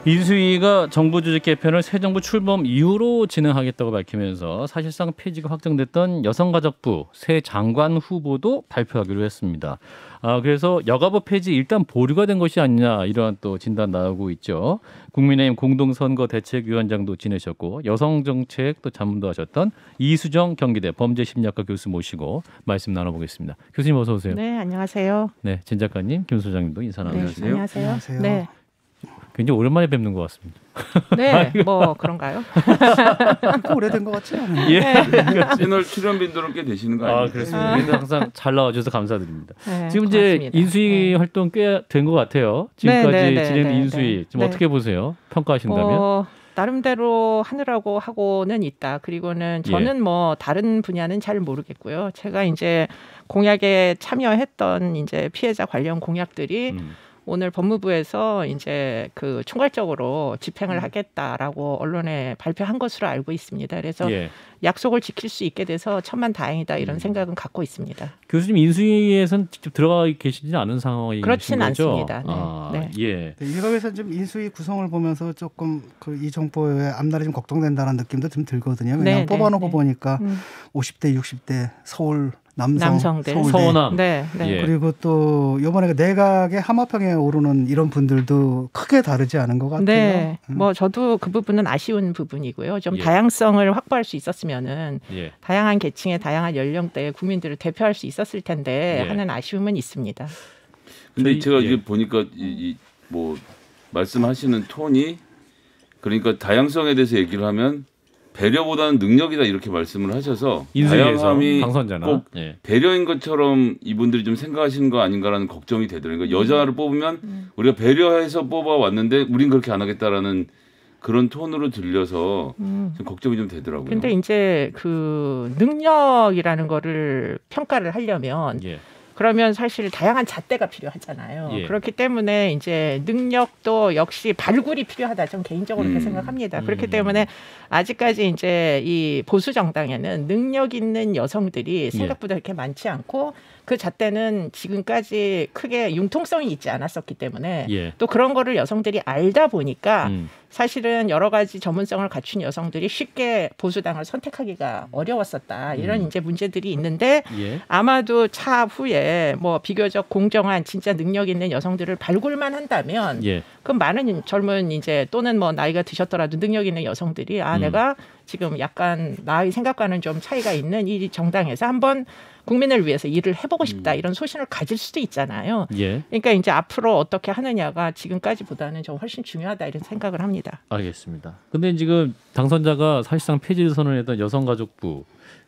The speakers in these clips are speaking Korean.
인수위가 정부 조직 개편을 새 정부 출범 이후로 진행하겠다고 밝히면서 사실상 폐지가 확정됐던 여성가족부 새 장관 후보도 발표하기로 했습니다. 그래서 여가부 폐지 일단 보류가 된 것이 아니냐 이러한 또 진단 나오고 있죠. 국민의힘 공동선거대책위원장도 지내셨고 여성정책 또 자문도 하셨던 이수정 경기대 범죄심리학과 교수 모시고 말씀 나눠보겠습니다. 교수님 어서 오세요. 네, 안녕하세요. 네, 진 작가님, 김 소장님도 인사 나누세요. 네, 안녕하세요. 네. 굉장히 오랜만에 뵙는 것 같습니다. 네, 뭐 그런가요? 오래된 것 같지 않아요? 예. 채널 출연빈들은 꽤 되시는 거 아니에요? 그렇습니다. 항상 잘 나와주셔서 감사드립니다. 네, 지금 고맙습니다. 이제 인수위 활동 꽤 된 것 같아요. 지금까지 진행된 인수위 좀 어떻게 보세요? 평가하신다면? 나름대로 하느라고 하고는 있다. 그리고는 저는 뭐 다른 분야는 잘 모르겠고요. 제가 이제 공약에 참여했던 이제 피해자 관련 공약들이 오늘 법무부에서 이제 그 총괄적으로 집행을 하겠다라고 언론에 발표한 것으로 알고 있습니다. 그래서 약속을 지킬 수 있게 돼서 천만다행이다 이런 생각은 갖고 있습니다. 교수님 인수위에서는 직접 들어가 계시지는 않은 상황이신 거죠? 그렇진 않습니다. 네. 예. 일각에서 좀 인수위 구성을 보면서 조금 이 정부의 앞날이 좀 걱정된다는 느낌도 좀 들거든요. 왜냐하면 뽑아놓고 보니까 50대, 60대 서울 남성들, 서원함. 네. 그리고 또 이번에 내각의 하마평에 오르는 이런 분들도 크게 다르지 않은 것 같아요. 네, 뭐 저도 그 부분은 아쉬운 부분이고요. 좀 다양성을 확보할 수 있었으면은 다양한 계층의 다양한 연령대의 국민들을 대표할 수 있었을 텐데 하는 아쉬움은 있습니다. 근데 제가 이제 보니까 뭐 말씀하시는 톤이 그러니까 다양성에 대해서 얘기를 하면 배려보다는 능력이다 이렇게 말씀을 하셔서 다양함이 꼭 배려인 것처럼 이분들이 좀 생각하시는 거 아닌가라는 걱정이 되더라고요. 그러니까 여자를 뽑으면 우리가 배려해서 뽑아왔는데 우린 그렇게 안 하겠다라는 그런 톤으로 들려서 좀 걱정이 좀 되더라고요. 근데 이제 그 능력이라는 거를 평가를 하려면 그러면 사실 다양한 잣대가 필요하잖아요. 그렇기 때문에 이제 능력도 역시 발굴이 필요하다. 저는 개인적으로 그렇게 생각합니다. 그렇기 때문에 아직까지 이제 이 보수 정당에는 능력 있는 여성들이 생각보다 그렇게 많지 않고 그 잣대는 지금까지 크게 융통성이 있지 않았었기 때문에 또 그런 거를 여성들이 알다 보니까 사실은 여러 가지 전문성을 갖춘 여성들이 쉽게 보수당을 선택하기가 어려웠었다. 이런 이제 문제들이 있는데 아마도 차후에 뭐 비교적 공정한 진짜 능력 있는 여성들을 발굴만 한다면 그럼 많은 젊은 이제 또는 뭐 나이가 드셨더라도 능력 있는 여성들이 내가 지금 약간 나의 생각과는 좀 차이가 있는 이 정당에서 한번 국민을 위해서 일을 해보고 싶다 이런 소신을 가질 수도 있잖아요. 그러니까 이제 앞으로 어떻게 하느냐가 지금까지보다는 좀 훨씬 중요하다 이런 생각을 합니다. 알겠습니다. 근데 지금 당선자가 사실상 폐지 선언했던 여성가족부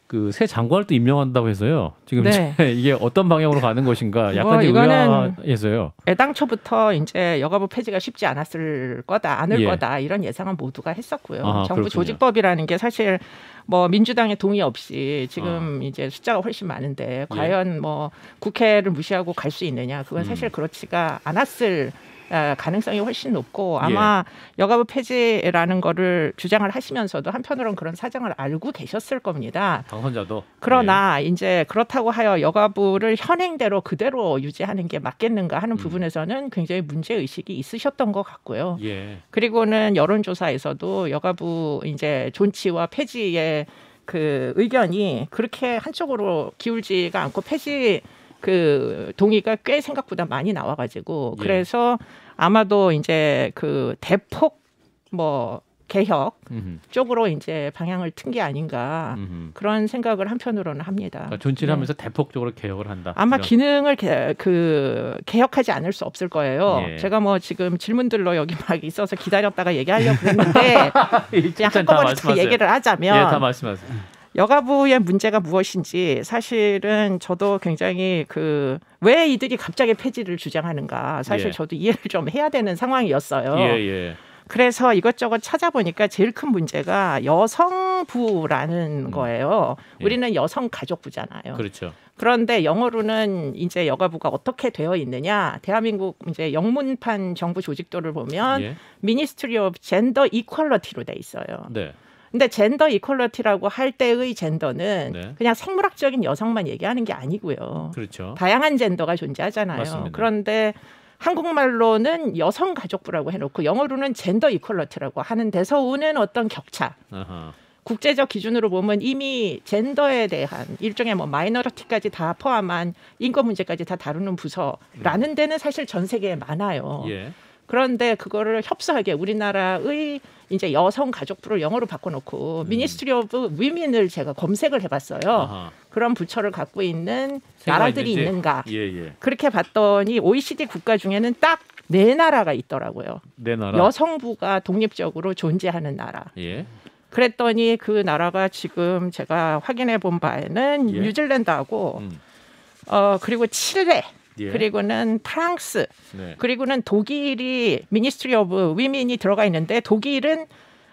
그 새 장관을 또 임명한다고 해서요. 지금 이게 어떤 방향으로 가는 것인가 약간 의아해서요. 애당초부터 이제 여가부 폐지가 쉽지 않을 거다 이런 예상은 모두가 했었고요. 정부 그렇군요. 조직법이라는 게 사실 뭐 민주당의 동의 없이 지금 이제 숫자가 훨씬 많은데 과연 뭐 국회를 무시하고 갈 수 있느냐 그건 사실 그렇지가 않았을 가능성이 훨씬 높고 아마 여가부 폐지라는 거를 주장을 하시면서도 한편으로는 그런 사정을 알고 계셨을 겁니다. 당선자도. 그러나 이제 그렇다고 하여 여가부를 현행대로 그대로 유지하는 게 맞겠는가 하는 부분에서는 굉장히 문제의식이 있으셨던 것 같고요. 그리고는 여론조사에서도 여가부 이제 존치와 폐지의 그 의견이 그렇게 한쪽으로 기울지가 않고 폐지 그 동의가 꽤 생각보다 많이 나와가지고 그래서 아마도 이제 그 대폭 뭐 개혁 쪽으로 이제 방향을 튼 게 아닌가 그런 생각을 한편으로는 합니다. 그러니까 존치를 하면서 대폭적으로 개혁을 한다. 아마 기능을 개혁하지 않을 수 없을 거예요. 제가 뭐 지금 질문들로 여기 막 있어서 기다렸다가 얘기하려고 했는데 그냥 한꺼번에 다 얘기를 하자면 다 말씀하세요. 여가부의 문제가 무엇인지 사실은 저도 굉장히 왜 이들이 갑자기 폐지를 주장하는가 사실 저도 이해를 좀 해야 되는 상황이었어요. 그래서 이것저것 찾아보니까 제일 큰 문제가 여성부라는 거예요. 우리는 여성가족부잖아요. 그렇죠. 그런데 영어로는 이제 여가부가 어떻게 되어 있느냐? 대한민국 이제 영문판 정부 조직도를 보면 Ministry of Gender Equality로 돼 있어요. 근데 젠더 이퀄리티라고 할 때의 젠더는 그냥 생물학적인 여성만 얘기하는 게 아니고요. 다양한 젠더가 존재하잖아요. 맞습니다. 그런데 한국말로는 여성가족부라고 해놓고 영어로는 젠더 이퀄러티라고 하는 데서 오는 어떤 격차. 아하. 국제적 기준으로 보면 이미 젠더에 대한 일종의 뭐 마이너리티까지 다 포함한 인권 문제까지 다 다루는 부서라는 데는 사실 전 세계에 많아요. 예. 그런데 그거를 협소하게 우리나라의 이제 여성가족부를 영어로 바꿔놓고 미니스트리 오브 위민을 제가 검색을 해봤어요. 아하. 그런 부처를 갖고 있는 나라들이 있는지? 있는가. 예. 그렇게 봤더니 OECD 국가 중에는 딱 4나라가 있더라고요. 4나라. 여성부가 독립적으로 존재하는 나라. 예. 그랬더니 그 나라가 지금 제가 확인해 본 바에는 예. 뉴질랜드하고 그리고 칠레 예. 그리고는 프랑스 네. 그리고는 독일이 미니스트리 오브 위민이 들어가 있는데 독일은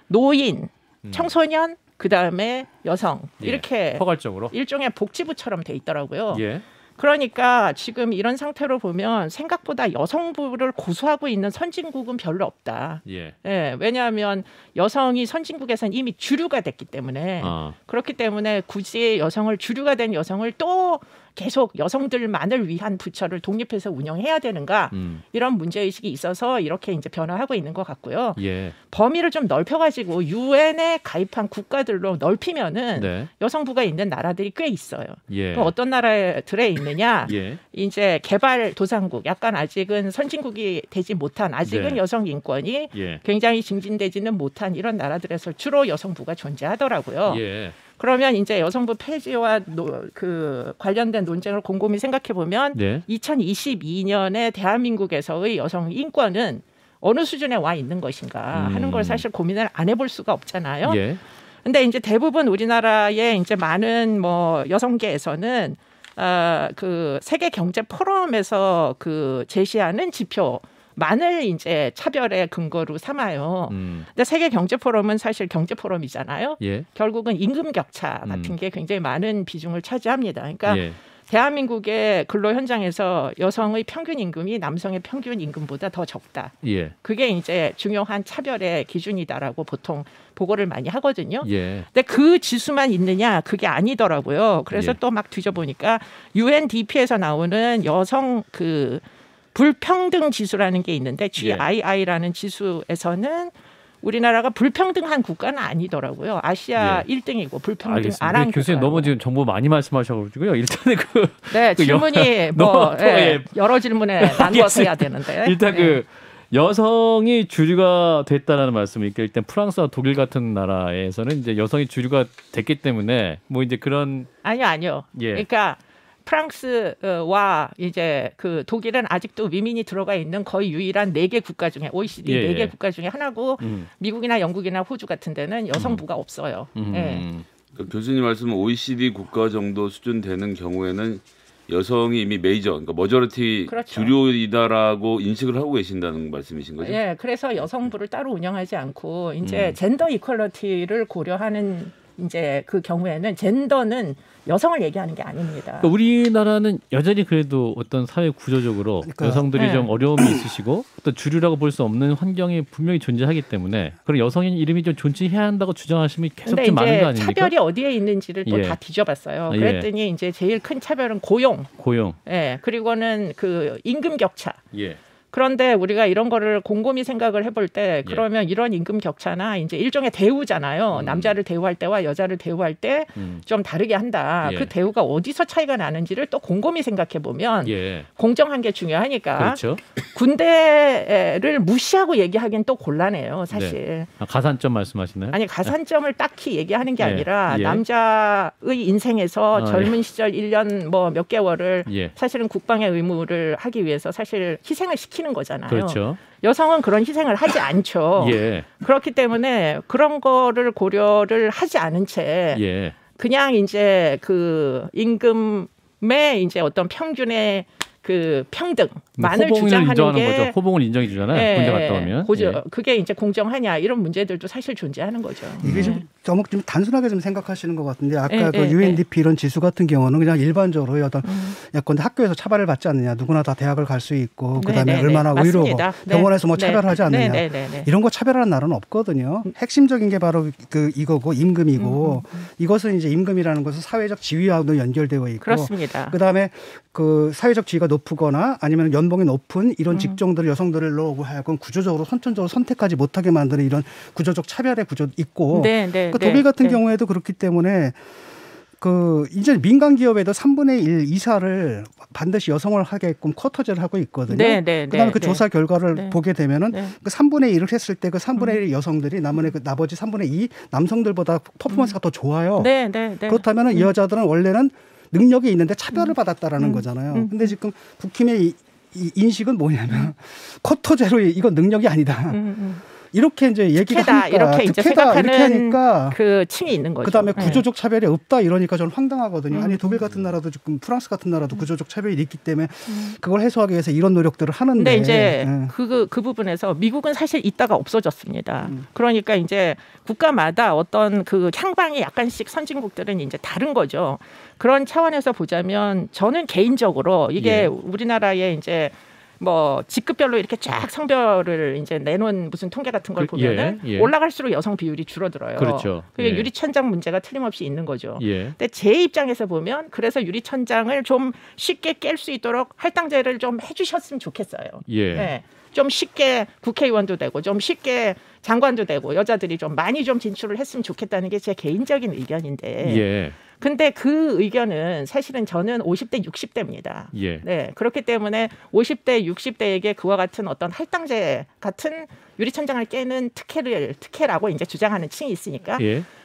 노인, 청소년 그다음에 여성 이렇게 포괄적으로 일종의 복지부처럼 돼 있더라고요. 예. 그러니까 지금 이런 상태로 보면 생각보다 여성부를 고수하고 있는 선진국은 별로 없다. 예. 예, 왜냐하면 여성이 선진국에서는 이미 주류가 됐기 때문에 그렇기 때문에 굳이 여성을 주류가 된 여성을 또 계속 여성들만을 위한 부처를 독립해서 운영해야 되는가 이런 문제의식이 있어서 이렇게 이제 변화하고 있는 것 같고요. 예. 범위를 좀 넓혀가지고 유엔에 가입한 국가들로 넓히면은 네. 여성부가 있는 나라들이 꽤 있어요. 예. 또 어떤 나라들에 있느냐? 예. 이제 개발도상국, 약간 아직은 선진국이 되지 못한 아직은 네. 여성 인권이 예. 굉장히 증진되지는 못한 이런 나라들에서 주로 여성부가 존재하더라고요. 예. 그러면 이제 여성부 폐지와 그 관련된 논쟁을 곰곰이 생각해 보면 네. 2022년에 대한민국에서의 여성 인권은 어느 수준에 와 있는 것인가 하는 걸 사실 고민을 안 해볼 수가 없잖아요. 예. 근데 이제 대부분 우리나라의 이제 많은 뭐 여성계에서는 그 세계 경제 포럼에서 그 제시하는 지표만을 이제 차별의 근거로 삼아요. 근데 세계 경제 포럼은 사실 경제 포럼이잖아요. 예. 결국은 임금 격차 같은 게 굉장히 많은 비중을 차지합니다. 그러니까 예. 대한민국의 근로 현장에서 여성의 평균 임금이 남성의 평균 임금보다 더 적다. 예. 그게 이제 중요한 차별의 기준이다라고 보통 보고를 많이 하거든요. 예. 근데 그 지수만 있느냐? 그게 아니더라고요. 그래서 예. 또 막 뒤져보니까 UNDP에서 나오는 여성 그 불평등 지수라는 게 있는데 GII라는 지수에서는 우리나라가 불평등한 국가는 아니더라고요. 아시아 예. 알겠습니다. 일등이고 불평등 안 한 국가. 교수님 너무 지금 정보 많이 말씀하셔가지고요. 일단은 네, 질문이 뭐 여러 질문에 나누어서 해야 되는데 일단 그 여성이 주류가 됐다라는 말씀이니까 일단 프랑스와 독일 같은 나라에서는 이제 여성이 주류가 됐기 때문에 뭐 이제 그런 아니요. 예. 그러니까 프랑스와 이제 그 독일은 아직도 위민이 들어가 있는 거의 유일한 4개 국가 중에 OECD 4개 국가 중에 하나고 미국이나 영국이나 호주 같은 데는 여성부가 없어요. 그러니까 교수님 말씀은 OECD 국가 정도 수준 되는 경우에는 여성이 이미 메이저, 그러니까 머저리티 그렇죠. 주류이다라고 인식을 하고 계신다는 말씀이신 거죠? 예, 그래서 여성부를 따로 운영하지 않고 이제 젠더 이퀄러티를 고려하는 이제 그 경우에는 젠더는 여성을 얘기하는 게 아닙니다. 그러니까 우리나라는 여전히 그래도 어떤 사회 구조적으로 그러니까, 여성들이 좀 어려움이 있으시고 또 주류라고 볼 수 없는 환경이 분명히 존재하기 때문에 그런 여성인 이름이 좀 존재해야 한다고 주장하시면 계속 좀 많은 거 아닙니까? 차별이 어디에 있는지를 또 다 뒤져봤어요. 그랬더니 이제 제일 큰 차별은 고용. 예, 그리고는 그 임금 격차. 예. 그런데 우리가 이런 거를 곰곰이 생각을 해볼 때 그러면 이런 임금 격차나 이제 일종의 대우잖아요. 남자를 대우할 때와 여자를 대우할 때 좀 다르게 한다. 그 대우가 어디서 차이가 나는지를 또 곰곰이 생각해 보면 공정한 게 중요하니까 그렇죠. 군대를 무시하고 얘기하기엔 또 곤란해요. 사실. 네. 가산점 말씀하시나요? 아니 가산점을 딱히 얘기하는 게 아니라 남자의 인생에서 젊은 시절 1년 뭐 몇 개월을 사실은 국방의 의무를 하기 위해서 사실 희생을 시키는 거잖아요. 그렇죠. 여성은 그런 희생을 하지 않죠. 그렇기 때문에 그런 거를 고려를 하지 않은 채 그냥 이제 그 임금의 이제 어떤 평균의 그 평등만을 주장하는 게 거죠. 호봉을 인정해 주잖아요. 군대 갔다 오면. 그게 이제 공정하냐 이런 문제들도 사실 존재하는 거죠. 이게 좀 좀 단순하게 좀 생각하시는 것 같은데 아까 그 UNDP 이런 지수 같은 경우는 그냥 일반적으로 어떤 예컨대 학교에서 차별을 받지 않느냐 누구나 다 대학을 갈 수 있고 그다음에 얼마나 의료고 병원에서 뭐 차별하지 않느냐 이런 거 차별하는 나라는 없거든요. 핵심적인 게 바로 그 이거고 임금이고 이것은 이제 임금이라는 것은 사회적 지위와도 연결되어 있고 그렇습니다. 그다음에 그 사회적 지위가 높거나 아니면 연봉이 높은 이런 직종들 여성들로 하여금 구조적으로 선천적으로 선택하지 못하게 만드는 이런 구조적 차별의 구조 있고 독일 같은 경우에도 그렇기 때문에 그 이제 민간 기업에도 3분의 1 이사를 반드시 여성을 하게끔 쿼터제를 하고 있거든요. 그다음에 그 조사 결과를 보게 되면은 그 3분의 1을 했을 때 그 3분의 1 여성들이 나머지 3분의 2 남성들보다 퍼포먼스가 더 좋아요. 그렇다면은 이 여자들은 원래는 능력이 있는데 차별을 받았다라는 거잖아요. 근데 지금 국힘의 이 인식은 뭐냐면 쿼터제로 이건 능력이 아니다. 이렇게 이제 얘기를 하니까 이렇게 이제 생각하는 이렇게 하니까 그 층이 있는 거죠. 그다음에 구조적 차별이 없다 이러니까 저는 황당하거든요. 아니 독일 같은 나라도 지금 프랑스 같은 나라도 구조적 차별이 있기 때문에 그걸 해소하기 위해서 이런 노력들을 하는데. 근데 이제 그 부분에서 미국은 사실 있다가 없어졌습니다. 그러니까 이제 국가마다 어떤 그 향방이 약간씩 선진국들은 이제 다른 거죠. 그런 차원에서 보자면 저는 개인적으로 이게 우리나라의 이제 뭐 직급별로 이렇게 쫙 성별을 이제 내놓은 무슨 통계 같은 걸 보면은 올라갈수록 여성 비율이 줄어들어요. 그렇죠. 그게 유리천장 문제가 틀림없이 있는 거죠. 근데 제 입장에서 보면 그래서 유리천장을 좀 쉽게 깰 수 있도록 할당제를 좀 해주셨으면 좋겠어요. 좀 쉽게 국회의원도 되고 좀 쉽게 장관도 되고 여자들이 좀 많이 좀 진출을 했으면 좋겠다는 게 제 개인적인 의견인데 근데 그 의견은 사실은 저는 50대 60대입니다. 그렇기 때문에 50대 60대에게 그와 같은 어떤 할당제 같은 유리천장을 깨는 특혜라고 이제 주장하는 층이 있으니까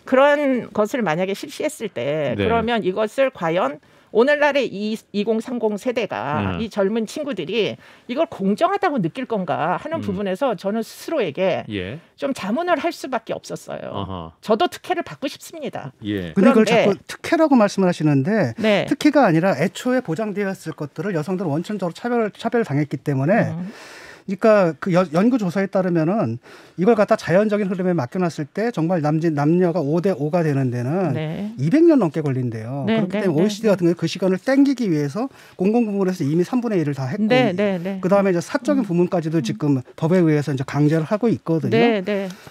그런 것을 만약에 실시했을 때 그러면 이것을 과연 오늘날의 2030 세대가 이 젊은 친구들이 이걸 공정하다고 느낄 건가 하는 부분에서 저는 스스로에게 좀 자문을 할 수밖에 없었어요. 저도 특혜를 받고 싶습니다. 근데 그걸 자꾸 특혜라고 말씀을 하시는데 특혜가 아니라 애초에 보장되었을 것들을 여성들은 원천적으로 차별을 당했기 때문에 그러니까 그 연구 조사에 따르면은 이걸 갖다 자연적인 흐름에 맡겨놨을 때 정말 남녀가 5대 5가 되는 데는 200년 넘게 걸린대요. 그렇기 때문에 OECD 같은 경우 그 시간을 땡기기 위해서 공공 부문에서 이미 3분의 1을 다 했고 그 다음에 이제 사적인 부문까지도 지금 법에 의해서 이제 강제를 하고 있거든요.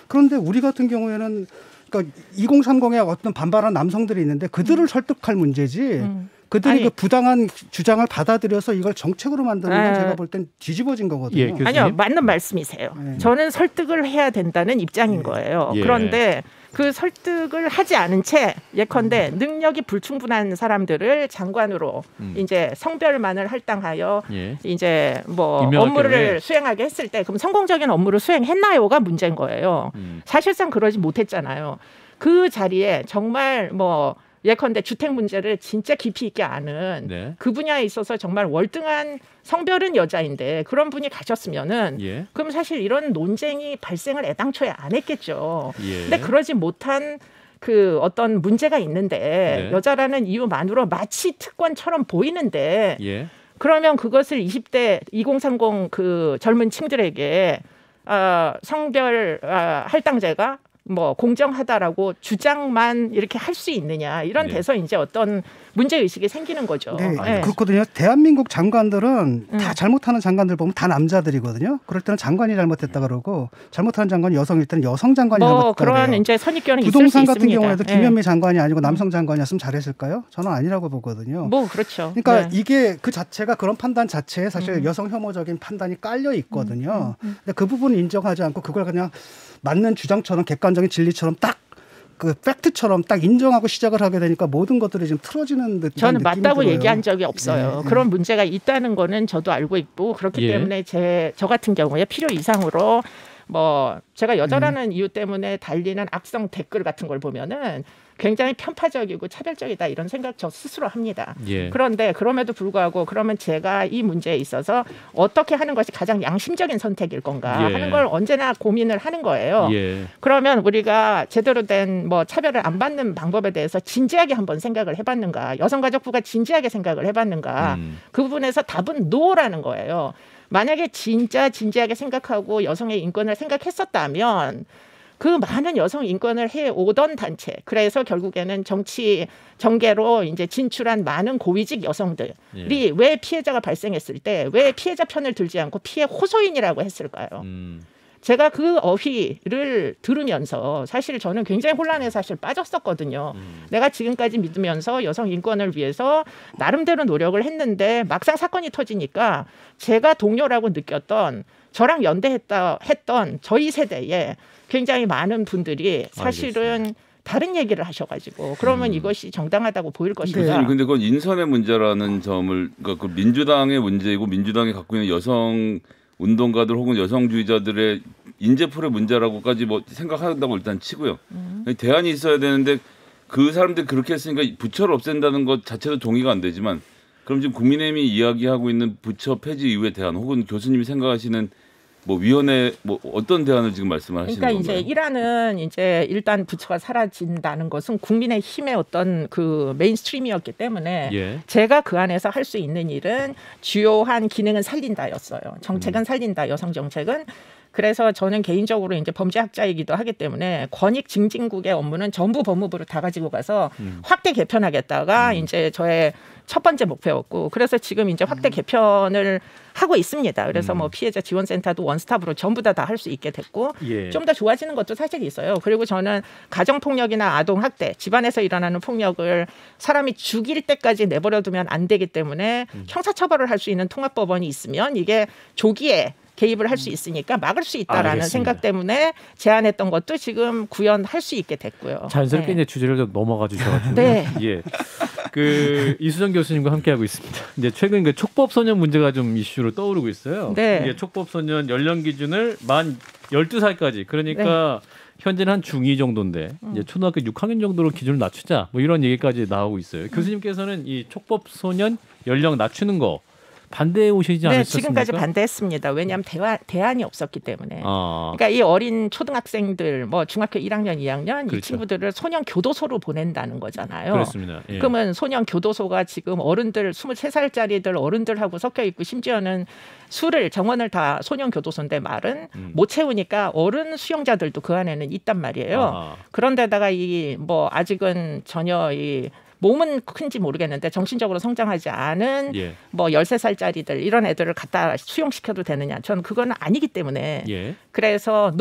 그런데 우리 같은 경우에는 그러니까 2030에 어떤 반발한 남성들이 있는데 그들을 설득할 문제지. 그들이 그 부당한 주장을 받아들여서 이걸 정책으로 만드는 건 제가 볼 땐 뒤집어진 거거든요. 아니요, 맞는 말씀이세요. 저는 설득을 해야 된다는 입장인 거예요. 그런데 그 설득을 하지 않은 채 예컨대 능력이 불충분한 사람들을 장관으로 이제 성별만을 할당하여 이제 뭐 업무를 수행하게 했을 때 그럼 성공적인 업무를 수행했나요가 문제인 거예요. 사실상 그러지 못했잖아요. 그 자리에 정말 뭐 예컨대 주택 문제를 진짜 깊이 있게 아는 그 분야에 있어서 정말 월등한 성별은 여자인데 그런 분이 가셨으면은 그럼 사실 이런 논쟁이 발생을 애당초에 안 했겠죠. 근데 그러지 못한 그 어떤 문제가 있는데 여자라는 이유만으로 마치 특권처럼 보이는데 그러면 그것을 2030 그 젊은 층들에게 성별 할당제가 뭐 공정하다라고 주장만 이렇게 할 수 있느냐 이런 데서 이제 어떤 문제 의식이 생기는 거죠. 그렇거든요. 대한민국 장관들은 다 잘못하는 장관들 보면 다 남자들이거든요. 그럴 때는 장관이 잘못했다 그러고 잘못하는 장관이 여성일 때는 여성 장관이 잘못했다 그런 이제 선입견은 있을 수 부동산 있습니다. 같은 경우에도 김현미 장관이 아니고 남성 장관이었으면 잘했을까요? 저는 아니라고 보거든요. 그렇죠. 그러니까 이게 그 자체가 그런 판단 자체에 사실 여성 혐오적인 판단이 깔려 있거든요. 근데 그 부분을 인정하지 않고 그걸 그냥 맞는 주장처럼 객관적인 진리처럼 딱 그 팩트처럼 딱 인정하고 시작을 하게 되니까 모든 것들이 지금 틀어지는 듯한 저는 느낌이 맞다고 들어요. 얘기한 적이 없어요. 그런 문제가 있다는 거는 저도 알고 있고 그렇기 때문에 저 같은 경우에 필요 이상으로 뭐 제가 여자라는 이유 때문에 달리는 악성 댓글 같은 걸 보면은 굉장히 편파적이고 차별적이다 이런 생각 저 스스로 합니다. 그런데 그럼에도 불구하고 그러면 제가 이 문제에 있어서 어떻게 하는 것이 가장 양심적인 선택일 건가 하는 걸 언제나 고민을 하는 거예요. 그러면 우리가 제대로 된 뭐 차별을 안 받는 방법에 대해서 진지하게 한번 생각을 해봤는가, 여성가족부가 진지하게 생각을 해봤는가, 그 부분에서 답은 노라는 거예요. 만약에 진짜 진지하게 생각하고 여성의 인권을 생각했었다면 그 많은 여성 인권을 해오던 단체. 그래서 결국에는 정치 정계로 이제 진출한 많은 고위직 여성들이 왜 피해자가 발생했을 때 왜 피해자 편을 들지 않고 피해 호소인이라고 했을까요? 제가 그 어휘를 들으면서 사실 저는 굉장히 혼란에 사실 빠졌었거든요. 내가 지금까지 믿으면서 여성 인권을 위해서 나름대로 노력을 했는데 막상 사건이 터지니까 제가 동료라고 느꼈던 저랑 연대했던 저희 세대에 굉장히 많은 분들이 사실은 알겠습니다. 다른 얘기를 하셔가지고 그러면 이것이 정당하다고 보일 것인가. 그런데 그건 인선의 문제라는 점을 그러니까 그 민주당의 문제이고 민주당이 갖고 있는 여성 운동가들 혹은 여성주의자들의 인재풀의 문제라고까지 뭐 생각한다고 일단 치고요. 대안이 있어야 되는데 그 사람들이 그렇게 했으니까 부처를 없앤다는 것 자체도 동의가 안 되지만 그럼 지금 국민의힘이 이야기하고 있는 부처 폐지 이후의 대안 혹은 교수님이 생각하시는 뭐 위원회 뭐 어떤 대안을 지금 말씀하시는 건가요? 그러니까 이제 일하는 이제 일단 부처가 사라진다는 것은 국민의힘의 어떤 그 메인스트림이었기 때문에 제가 그 안에서 할 수 있는 일은 주요한 기능은 살린다였어요. 정책은 살린다. 여성 정책은. 그래서 저는 개인적으로 이제 범죄학자이기도 하기 때문에 권익 증진국의 업무는 전부 법무부로 다 가지고 가서 확대 개편하겠다가 이제 저의 첫 번째 목표였고 그래서 지금 이제 확대 개편을 하고 있습니다. 그래서 뭐 피해자 지원센터도 원스톱으로 전부 다 할 수 있게 됐고 좀 더 좋아지는 것도 사실 있어요. 그리고 저는 가정폭력이나 아동학대, 집안에서 일어나는 폭력을 사람이 죽일 때까지 내버려두면 안 되기 때문에 형사처벌을 할 수 있는 통합법원이 있으면 이게 조기에 개입을 할 수 있으니까 막을 수 있다라는 알겠습니다. 생각 때문에 제안했던 것도 지금 구현할 수 있게 됐고요. 자연스럽게 이제 주제를 좀 넘어가 주셔가지고. 네. 예. 그 이수정 교수님과 함께하고 있습니다. 이제 최근 그 촉법 소년 문제가 좀 이슈로 떠오르고 있어요. 네. 이게 촉법 소년 연령 기준을 만 12살까지 그러니까 현재는 한 중2 정도인데 이제 초등학교 6학년 정도로 기준을 낮추자 뭐 이런 얘기까지 나오고 있어요. 교수님께서는 이 촉법 소년 연령 낮추는 거 반대해 오시지 않으셨습니까? 네, 지금까지 반대했습니다. 왜냐하면 대안이 없었기 때문에. 그러니까 이 어린 초등학생들, 뭐 중학교 1학년, 2학년 그렇죠. 이 친구들을 소년 교도소로 보낸다는 거잖아요. 그렇습니다. 예. 그러면 소년 교도소가 지금 어른들 23살짜리들 어른들하고 섞여 있고 심지어는 정원을 다 소년 교도소인데 말은 못 채우니까 어른 수용자들도 그 안에는 있단 말이에요. 그런데다가 이 뭐 아직은 전혀 이 몸은 큰지 모르겠는데 정신적으로 성장하지 않은 뭐 13살짜리들 이런 애들을 갖다 수용시켜도 되느냐. 저는 그건 아니기 때문에 그래서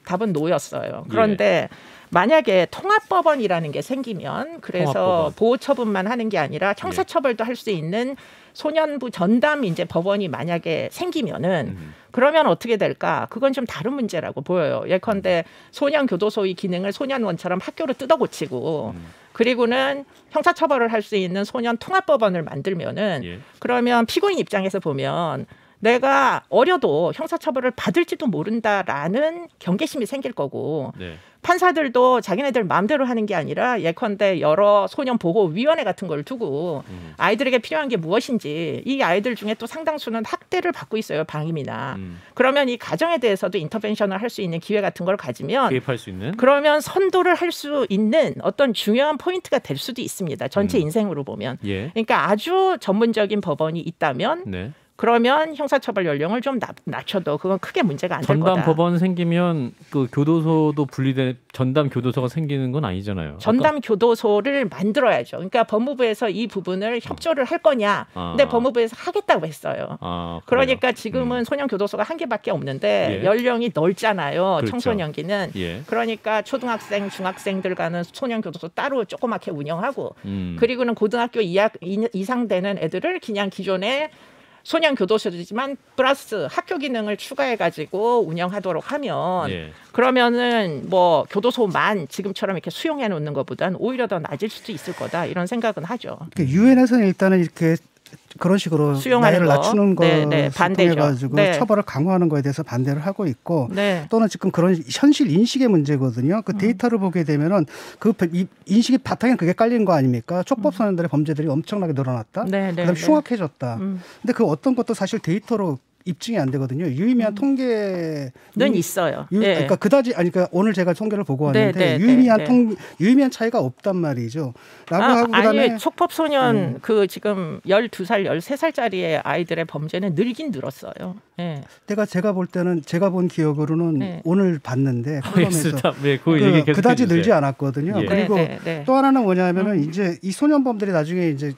답은 노였어요. 그런데 만약에 통합법원이라는 게 생기면 그래서 통합법원. 보호처분만 하는 게 아니라 형사처벌도 할 수 있는 소년부 전담 이제 법원이 만약에 생기면은 그러면 어떻게 될까? 그건 좀 다른 문제라고 보여요. 예컨대 소년 교도소의 기능을 소년원처럼 학교로 뜯어고치고 그리고는 형사처벌을 할 수 있는 소년 통합법원을 만들면은 그러면 피고인 입장에서 보면 내가 어려도 형사처벌을 받을지도 모른다라는 경계심이 생길 거고 판사들도 자기네들 마음대로 하는 게 아니라 예컨대 여러 소년보호위원회 같은 걸 두고 아이들에게 필요한 게 무엇인지 이 아이들 중에 또 상당수는 학대를 받고 있어요. 방임이나. 그러면 이 가정에 대해서도 인터벤션을 할 수 있는 기회 같은 걸 가지면 개입할 수 있는? 그러면 선도를 할 수 있는 어떤 중요한 포인트가 될 수도 있습니다. 전체 인생으로 보면. 그러니까 아주 전문적인 법원이 있다면 그러면 형사처벌 연령을 좀 낮춰도 그건 크게 문제가 안 될 거다. 전담 법원 생기면 그 교도소도 분리된 전담 교도소가 생기는 건 아니잖아요. 전담 교도소를 만들어야죠. 그러니까 법무부에서 이 부분을 협조를 할 거냐. 근데 법무부에서 하겠다고 했어요. 그러니까 지금은 소년 교도소가 한 개밖에 없는데 연령이 넓잖아요. 그렇죠. 청소년기는. 그러니까 초등학생, 중학생들 가는 소년 교도소 따로 조그맣게 운영하고 그리고는 고등학교 이상 되는 애들을 그냥 기존에 소년 교도소지만 플러스 학교 기능을 추가해가지고 운영하도록 하면 그러면은 뭐 교도소만 지금처럼 이렇게 수용해 놓는 것보다는 오히려 더 낮을 수도 있을 거다 이런 생각은 하죠. 유엔에서는 일단은 이렇게 그런 식으로 나이를 낮추는 것을 통해가지고 처벌을 강화하는 거에 대해서 반대를 하고 있고 또는 지금 그런 현실 인식의 문제거든요. 그 데이터를 보게 되면은 그 인식이 바탕에 그게 깔린 거 아닙니까? 촉법소년들의 범죄들이 엄청나게 늘어났다. 그다음에 흉악해졌다. 근데 그 어떤 것도 사실 데이터로 입증이 안 되거든요. 유의미한 통계는 있어요. 그러니까 그다지 그러니까 오늘 제가 통계를 보고 왔는데 유의미한 차이가 없단 말이죠. 라고 하고 그다음에 아니 촉법소년 그 지금 12살, 13살짜리의 아이들의 범죄는 늘긴 늘었어요. 네. 제가 볼 때는 제가 본 기억으로는 오늘 봤는데 컬럼에서 그다지 늘지 않았거든요. 예. 그리고 또 하나는 뭐냐면은 이제 이 소년범들이 나중에 이제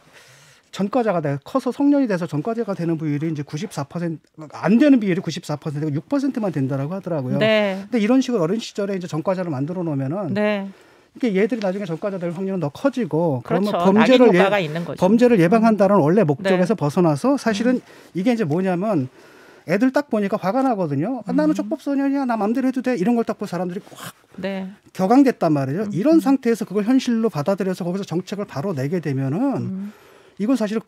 전과자가 커서 성년이 돼서 전과자가 되는 비율이 이제 94% 안 되는 비율이 94%고 6%만 된다라고 하더라고요. 네. 근데 이런 식으로 어린 시절에 이제 전과자를 만들어 놓으면은 그러니까 얘들이 나중에 전과자 될 확률은 더 커지고 그렇죠. 그러면 범죄를 예방한다는 원래 목적에서 벗어나서 사실은 이게 이제 뭐냐면 애들 딱 보니까 화가 나거든요. 나는 촉법소년이야. 나 마음대로 해도 돼. 이런 걸 딱 보고 사람들이 확 격앙됐단 말이에요. 이런 상태에서 그걸 현실로 받아들여서 거기서 정책을 바로 내게 되면은 이건 사실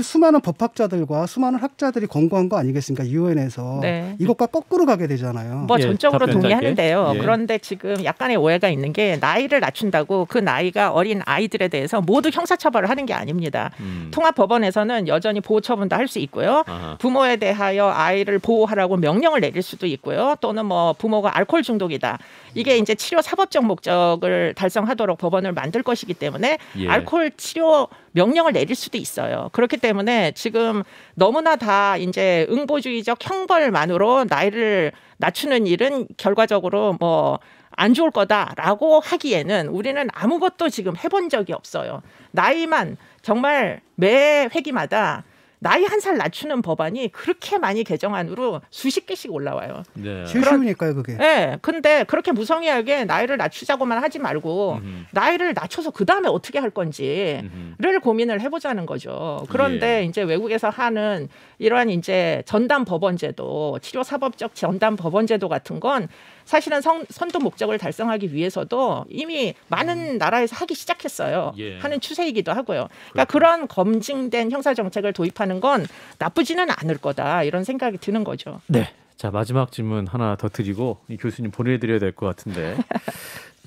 수많은 법학자들과 수많은 학자들이 권고한 거 아니겠습니까? 유엔에서 이것과 거꾸로 가게 되잖아요. 뭐 전적으로 동의하는데요. 그런데 지금 약간의 오해가 있는 게 나이를 낮춘다고 그 나이가 어린 아이들에 대해서 모두 형사처벌을 하는 게 아닙니다. 통합법원에서는 여전히 보호처분도 할 수 있고요. 부모에 대하여 아이를 보호하라고 명령을 내릴 수도 있고요. 또는 뭐 부모가 알코올 중독이다. 이게 이제 치료 사법적 목적을 달성하도록 법원을 만들 것이기 때문에 알코올 치료 명령을 내릴 수도 있어요. 그렇기 때문에 지금 너무나 다 이제 응보주의적 형벌만으로 나이를 낮추는 일은 결과적으로 뭐 안 좋을 거다라고 하기에는 우리는 아무것도 지금 해본 적이 없어요. 나이만 정말 매 회기마다 나이 1살 낮추는 법안이 그렇게 많이 개정안으로 수십 개씩 올라와요. 제일 쉬우니까요, 그게. 네. 근데 그렇게 무성의하게 나이를 낮추자고만 하지 말고 나이를 낮춰서 그다음에 어떻게 할 건지를 고민을 해보자는 거죠. 그런데 이제 외국에서 하는 이러한 이제 전담 법원제도, 치료사법적 전담 법원제도 같은 건 사실은 선도 목적을 달성하기 위해서도 이미 많은 나라에서 하기 시작했어요. 하는 추세이기도 하고요. 그러니까 그런 검증된 형사정책을 도입하는 건 나쁘지는 않을 거다. 이런 생각이 드는 거죠. 네. 자, 마지막 질문 하나 더 드리고 이 교수님 보내드려야 될 것 같은데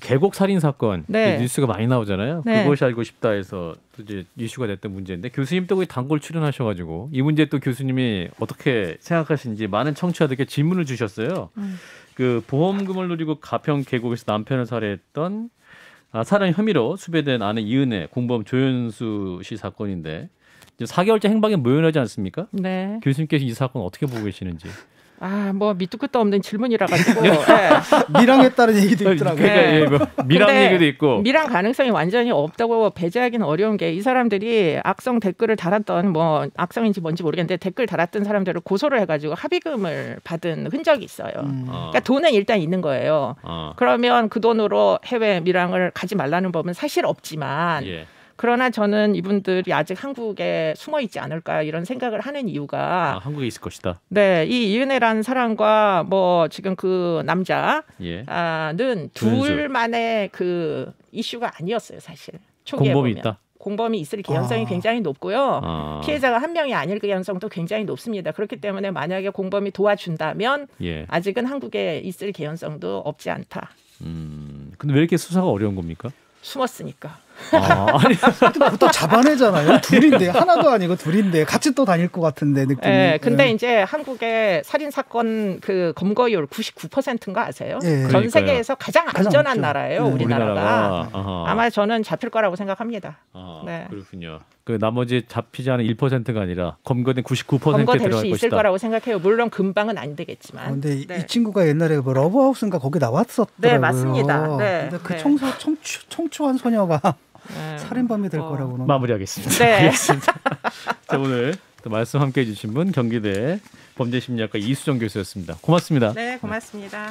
계곡 살인 사건 뉴스가 많이 나오잖아요. 그것이 알고 싶다 해서 또 이제 이슈가 됐던 문제인데 교수님 또 거기 단골 출연하셔가지고 이 문제 또 교수님이 어떻게 생각하시는지 많은 청취자들께 질문을 주셨어요. 그 보험금을 누리고 가평 계곡에서 남편을 살해했던 살인 혐의로 수배된 아내 이은혜 공범 조연수 씨 사건인데 이제 4개월째 행방에 모연하지 않습니까? 네. 교수님께서 이 사건 어떻게 보고 계시는지. 뭐 밑도 끝도 없는 질문이라 가지고 밀항했다는 얘기도 있더라고요. 그러니까 밀항 얘기도 있고 밀항 가능성이 완전히 없다고 배제하기는 어려운 게 이 사람들이 악성 댓글을 달았던 뭐 악성인지 뭔지 모르겠는데 댓글 달았던 사람들을 고소를 해가지고 합의금을 받은 흔적이 있어요. 그러니까 돈은 일단 있는 거예요. 그러면 그 돈으로 해외 밀항을 가지 말라는 법은 사실 없지만. 그러나 저는 이분들이 아직 한국에 숨어 있지 않을까 이런 생각을 하는 이유가 한국에 있을 것이다. 네, 이 이은혜라는 사람과 뭐 지금 그 남자는 둘만의 그 이슈가 아니었어요, 사실. 초기에 공범이 보면. 있다. 공범이 있을 개연성이 굉장히 높고요. 피해자가 한 명이 아닐 개연성도 굉장히 높습니다. 그렇기 때문에 만약에 공범이 도와준다면 아직은 한국에 있을 개연성도 없지 않다. 근데 왜 이렇게 수사가 어려운 겁니까? 숨었으니까. 보통 잡아내잖아요. 둘인데 하나도 아니고 둘인데 같이 또 다닐 것 같은데 느낌이. 네, 근데 이제 한국의 살인 사건 그 검거율 99%인가 아세요? 전 세계에서 가장 안전한 높죠. 나라예요, 우리나라가. 아마 저는 잡힐 거라고 생각합니다. 그렇군요. 그 나머지 잡히지 않은 1%가 아니라 검거된 99%에 검거될 들어갈 수 있을 것이다. 거라고 생각해요. 물론 금방은 안 되겠지만. 근데 이 친구가 옛날에 뭐 러브하우스인가 거기 나왔었더라고요. 네, 맞습니다. 근데 그 청초한 소녀가 살인범이 될 거라고는. 마무리하겠습니다. 알겠습니다. 자, 오늘 또 말씀 함께해 주신 분 경기대 범죄심리학과 이수정 교수였습니다. 고맙습니다. 네, 고맙습니다.